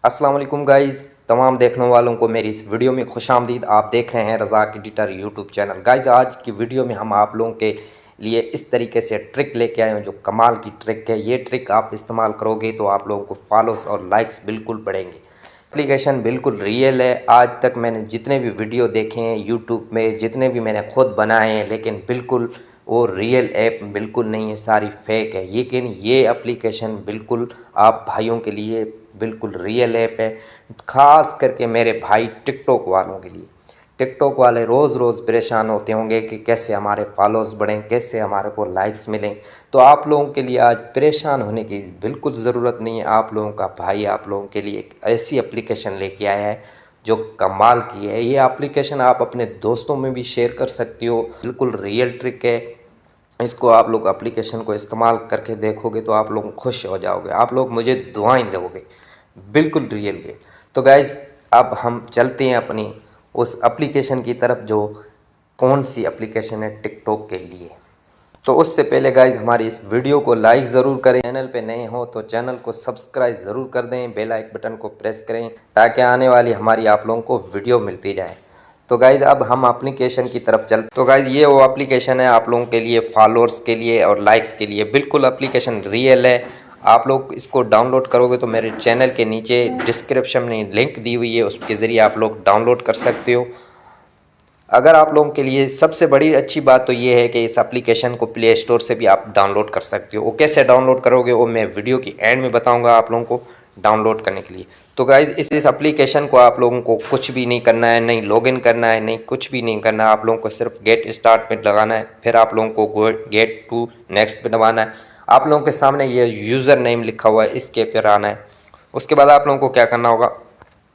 अस्सलाम वालेकुम गाइज़, तमाम देखने वालों को मेरी इस वीडियो में खुशामदीद। आप देख रहे हैं Razak editor YouTube channel. Guys, आज की वीडियो में हम आप लोगों के लिए इस तरीके से ट्रिक लेके आए हैं जो कमाल की ट्रिक है। ये ट्रिक आप इस्तेमाल करोगे तो आप लोगों को फॉलोस और लाइक्स बिल्कुल बढ़ेंगे। एप्लीकेशन बिल्कुल रियल है। आज तक मैंने जितने भी वीडियो देखे हैं यूट्यूब में, जितने भी मैंने खुद बनाए हैं, लेकिन बिल्कुल वो रियल ऐप बिल्कुल नहीं है, सारी फेक है। लेकिन ये एप्लीकेशन बिल्कुल आप भाइयों के लिए बिल्कुल रियल ऐप है, ख़ास करके मेरे भाई टिकटॉक वालों के लिए। टिकटॉक वाले रोज़ रोज़ परेशान होते होंगे कि कैसे हमारे फॉलोअर्स बढ़ें, कैसे हमारे को लाइक्स मिलें। तो आप लोगों के लिए आज परेशान होने की बिल्कुल ज़रूरत नहीं है। आप लोगों का भाई आप लोगों के लिए एक ऐसी एप्लीकेशन लेके आया है जो कमाल की है। ये एप्लीकेशन आप अपने दोस्तों में भी शेयर कर सकती हो, बिल्कुल रियल ट्रिक है। इसको आप लोग एप्लीकेशन को इस्तेमाल करके देखोगे तो आप लोग खुश हो जाओगे, आप लोग मुझे दुआएं दोगे, बिल्कुल रियल है। तो गाइज़, अब हम चलते हैं अपनी उस एप्लीकेशन की तरफ जो कौन सी एप्लीकेशन है टिकटॉक के लिए। तो उससे पहले गाइज़, हमारी इस वीडियो को लाइक ज़रूर करें। चैनल पे नए हो तो चैनल को सब्सक्राइब ज़रूर कर दें, बेल आइकन बटन को प्रेस करें ताकि आने वाली हमारी आप लोगों को वीडियो मिलती जाए। तो गाइज़, अब हम एप्लीकेशन की तरफ चलते। तो गाइज़, ये वो एप्लीकेशन है आप लोगों के लिए, फॉलोअर्स के लिए और लाइक्स के लिए। बिल्कुल एप्लीकेशन रियल है। आप लोग इसको डाउनलोड करोगे तो मेरे चैनल के नीचे डिस्क्रिप्शन में लिंक दी हुई है, उसके ज़रिए आप लोग डाउनलोड कर सकते हो। अगर आप लोगों के लिए सबसे बड़ी अच्छी बात तो ये है कि इस एप्लीकेशन को प्ले स्टोर से भी आप डाउनलोड कर सकते हो। वो कैसे डाउनलोड करोगे वो मैं वीडियो की एंड में बताऊंगा आप लोगों को डाउनलोड करने के लिए। तो गाइज़, इस एप्लीकेशन को आप लोगों को कुछ भी नहीं करना है, नहीं लॉगिन करना है, नहीं कुछ भी नहीं करना है। आप लोगों को सिर्फ गेट स्टार्ट पे लगाना है, फिर आप लोगों को गेट टू नेक्स्ट पे दबाना है। आप लोगों के सामने ये यूज़र नेम लिखा हुआ है, इसके पर आना है। उसके बाद आप लोगों को क्या करना होगा,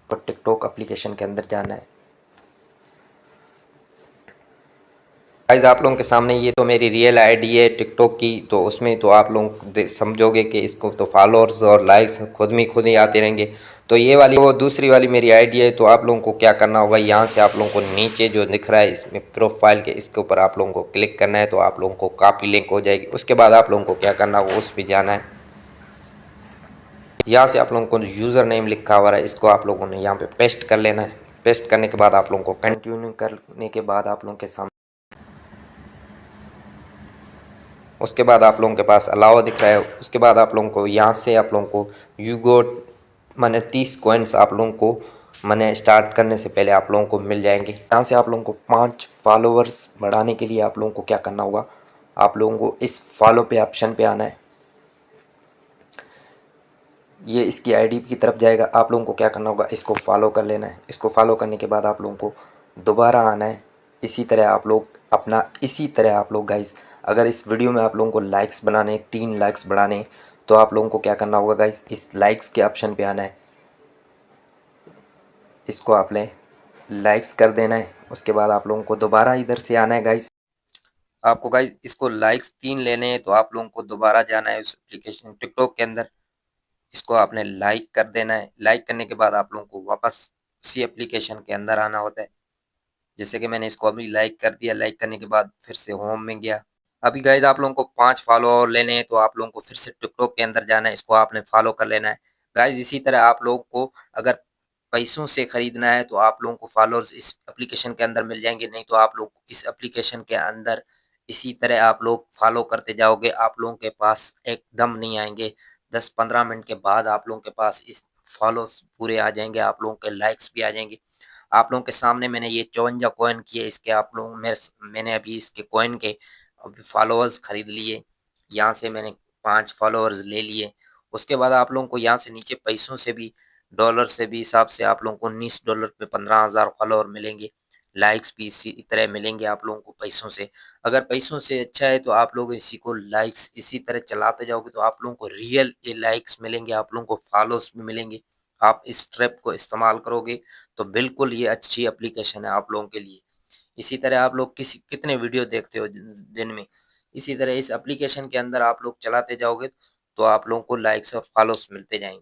टिकटॉक एप्लीकेशन के अंदर जाना है। गाइस, आप लोगों के सामने ये तो मेरी रियल आईडी है टिकटॉक की, तो उसमें तो आप लोग समझोगे कि इसको तो फॉलोअर्स और लाइक्स खुद ही आते रहेंगे। तो ये वाली वो दूसरी वाली मेरी आईडी है। तो आप लोगों को क्या करना होगा, यहाँ से आप लोगों को नीचे जो दिख रहा है इसमें प्रोफाइल के, इसके ऊपर आप लोगों को क्लिक करना है। तो आप लोगों को कॉपी लिंक हो जाएगी। उसके बाद आप लोगों को क्या करना होगा, उस पर जाना है। यहाँ से आप लोगों को यूज़र नेम लिखा हुआ है, इसको आप लोगों ने यहाँ पे पेस्ट कर लेना है। पेस्ट करने के बाद आप लोगों को कंटिन्यू करने के बाद आप लोगों के सामने, उसके बाद आप लोगों के पास अलावा दिख रहा है। उसके बाद आप लोगों को यहाँ से आप लोगों को यू गोट मैंने 30 कॉइन्स आप लोगों को मैंने स्टार्ट करने से पहले आप लोगों को मिल जाएंगे। यहाँ से आप लोगों को 5 फॉलोअर्स बढ़ाने के लिए आप लोगों को क्या करना होगा, आप लोगों को इस फॉलो पे ऑप्शन पे आना है। ये इसकी आईडी की तरफ जाएगा। आप लोगों को क्या करना होगा, इसको फॉलो कर लेना है। इसको फॉलो करने के बाद आप लोगों को दोबारा आना है। इसी तरह आप लोग गाइस, अगर इस वीडियो में आप लोगों को लाइक्स बनाने, 3 लाइक्स बढ़ाने, तो आप लोगों को क्या करना होगा गाइस, इस लाइक्स के ऑप्शन पे आना है। इसको आपने लाइक्स कर देना है। उसके बाद आप लोगों को दोबारा इधर से आना है गाइस। आपको गाइस इसको लाइक्स 3 लेने हैं, तो आप लोगों को दोबारा जाना है उस एप्लीकेशन टिकटॉक के अंदर। इसको आपने लाइक कर देना है। लाइक करने के बाद आप लोगों को वापस उसी एप्लीकेशन के अंदर आना होता है। जैसे कि मैंने इसको अभी लाइक कर दिया। लाइक करने के बाद फिर से होम में गया। अभी गाइस, आप लोगों को 5 फॉलो और लेने हैं, तो आप लोगों को फिर से टिकटॉक के अंदर जाना है। इसको आपने फॉलो कर लेना है। गाइस, इसी तरह आप लोगों को अगर पैसों से खरीदना है तो आप लोगों को फॉलोअर्स इस एप्लीकेशन के अंदर मिल जाएंगे। नहीं तो आप लोग इस एप्लीकेशन के अंदर इसी तरह आप लोग फॉलो करते जाओगे, आप लोगों के पास एकदम नहीं आएंगे। 10-15 मिनट के बाद आप लोगों के पास इस फॉलोअर्स पूरे आ जाएंगे, आप लोगों के लाइक्स भी आ जाएंगे। आप लोगों के सामने मैंने ये 54 कॉइन किए, इसके आप लोग मैंने अभी इसके कॉइन के अभी फॉलोअर्स खरीद लिए। यहाँ से मैंने 5 फॉलोअर्स ले लिए। उसके बाद आप लोगों को यहाँ से नीचे पैसों से भी, डॉलर से भी हिसाब से आप लोगों को $19 पे 15,000 फॉलोअर मिलेंगे। लाइक्स भी इसी तरह मिलेंगे आप लोगों को पैसों से। अगर पैसों से अच्छा है तो आप लोग इसी को लाइक्स इसी तरह चलाते जाओगे तो आप लोगों को रियल ये लाइक्स मिलेंगे, आप लोगों को फॉलोअर्स भी मिलेंगे। आप इस ट्रिप को इस्तेमाल करोगे तो बिल्कुल ये अच्छी एप्लीकेशन है आप लोगों के लिए। इसी तरह आप लोग कितने वीडियो देखते हो दिन में, इसी तरह इस एप्लीकेशन के अंदर आप लोग चलाते जाओगे तो आप लोगों को लाइक्स और फॉलोअर्स मिलते जाएंगे।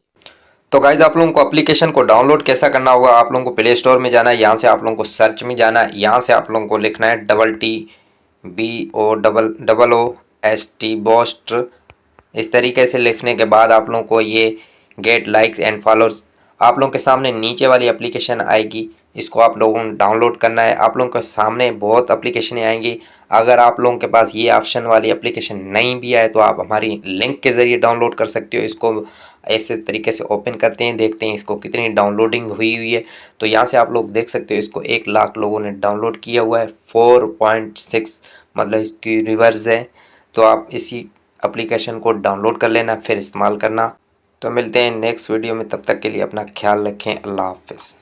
तो गाइज, आप लोगों को एप्लीकेशन को डाउनलोड कैसा करना होगा, आप लोगों को प्ले स्टोर में जाना है। यहाँ से आप लोगों को सर्च में जाना है। यहाँ से आप लोगों को लिखना है TTBOOST बोस्ट। इस तरीके से लिखने के बाद आप लोगों को ये गेट लाइक्स एंड फॉलोअर्स आप लोगों के सामने नीचे वाली एप्लीकेशन आएगी, इसको आप लोगों को डाउनलोड करना है। आप लोगों के सामने बहुत एप्लीकेशनें आएंगी। अगर आप लोगों के पास ये ऑप्शन वाली एप्लीकेशन नहीं भी आए तो आप हमारी लिंक के ज़रिए डाउनलोड कर सकते हो। इसको ऐसे तरीके से ओपन करते हैं, देखते हैं इसको कितनी डाउनलोडिंग हुई है। तो यहाँ से आप लोग देख सकते हो इसको 1 लाख लोगों ने डाउनलोड किया हुआ है। 4.6 मतलब इसकी रिवर्स है। तो आप इसी एप्लीकेशन को डाउनलोड कर लेना, फिर इस्तेमाल करना। तो मिलते हैं नेक्स्ट वीडियो में, तब तक के लिए अपना ख्याल रखें। अल्लाह हाफ़िज़।